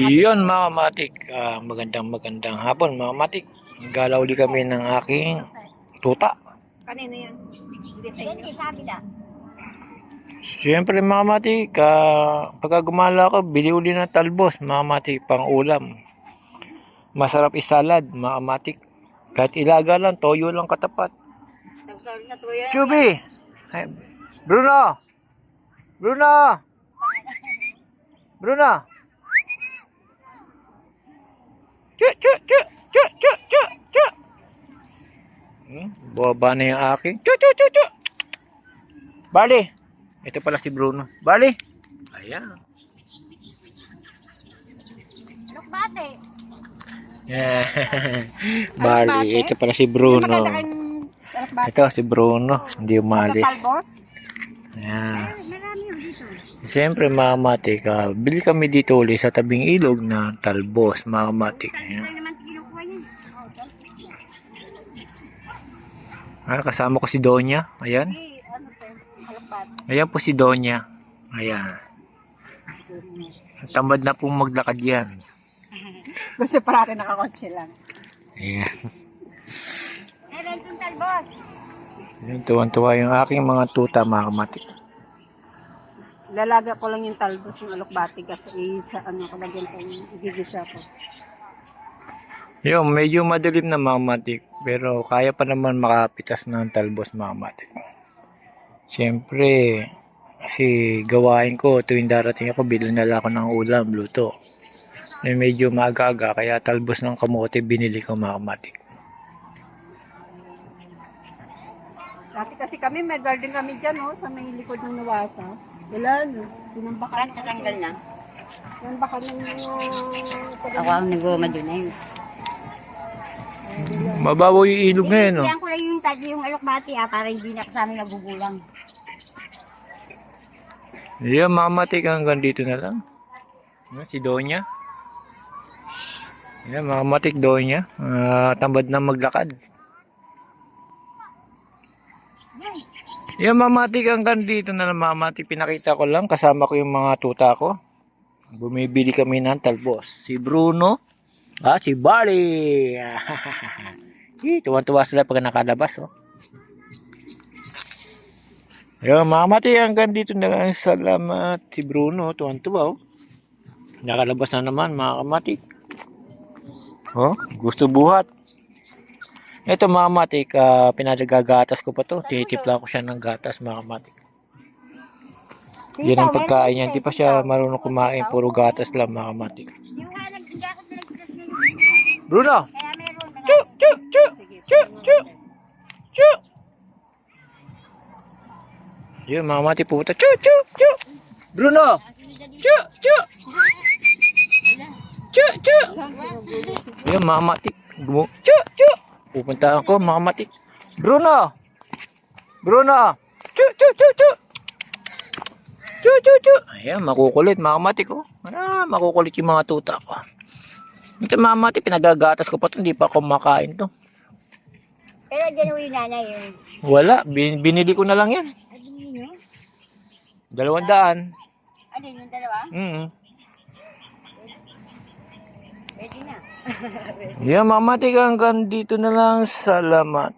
Iyon mga kamatik, magandang hapon mga kamatik. Galaw ulit kami ng aking tuta. Kanino yan? Hindi sa inyo. Sabi na. Siyempre mga kamatik, pagka gumala ko, bili uli ng talbos mga kamatik pang ulam. Masarap isalad mga kamatik. Kahit ilaga lang, toyo lang katapat. Chubi! Ay, Bruno! Bruno! Bruno! Chu! Buwaba na yung aking. Chu! Bali! Ito pala si Bruno. Bali! Ayan. Lukbate. Yeah. Bali, ito pala si Bruno. Ito si Bruno. Hindi umalis. Ayan. Siyempre mga kamatik, bili kami dito ulit sa tabing ilog na talbos mga kamatik. Kasama ko si Donya. Ayan. Ayan po si Donya. Ayan. Tamad na pong maglakad yan. Gusto parati nakakotse lang. Ayan. Meron itong talbos. Ayan, tuwan-tuwa yung aking mga tuta mga kamatik. Lalaga ko lang yung talbos, yung alokbati kasi sa kalagyan ko yung igigisa ko. Yung medyo madilim na mga kamatik, pero kaya pa naman makapitas ng talbos mga kamatik. Siyempre, kasi gawain ko tuwing darating ako, bilhin na lang ako ng ulam, luto. Medyo maaga-aga, kaya talbos ng kamote binili ko mga kamatik. Dati kasi kami, may garden kami dyan, sa may likod ng nawasa. Wala, tinambakan. Tatanggal na? Tinambakan ng Ako ang nagoma doon na yun. Mababaw yung ilog ngayon, no? Kailangan ko lang yung tagi yung alokbati para hindi na sa amin nagugulang. Yeah, mga kamatik, hanggang dito na lang. Si Donya. Yeah, mga kamatik, Donya. Tambad na maglakad. Yung mamatik hanggang dito na lang mamatik, pinakita ko lang, kasama ko yung mga tuta ko. Bumibili kami ng talbos. Si Bruno, si Bali. Tuwan-tuwa sila pag nakalabas. Yung mamatik hanggang dito na lang, salamat. Si Bruno, tuwan-tuwa. Nakalabas na naman mga kamatik. Gusto buhat. Ito mga kamatik, pinagagatas ko pa to. Tinitipla ko siya ng gatas mga kamatik. Yan ang pagkain niya. Hindi pa siya marunong kumain. Puro gatas lang mga kamatik. Bruno! Chu! Yun mga kamatik pupunta. Chu! Bruno! Chu! Yun mga kamatik. Chu! Pupunta ako mga kamatik. Bruno! Chu! Ayan, makukulit mga kamatik ko. Makukulit yung mga tuta ko. Ito mga kamatik, pinagagatas ko pa ito. Hindi pa ako makain to. Pero dyan yung nanay yun. Wala, binili ko na lang yan. Ano yun? 200. Ano yung dalawa? Pwede na. Yan mga kamatik, hanggang dito na lang. Salamat.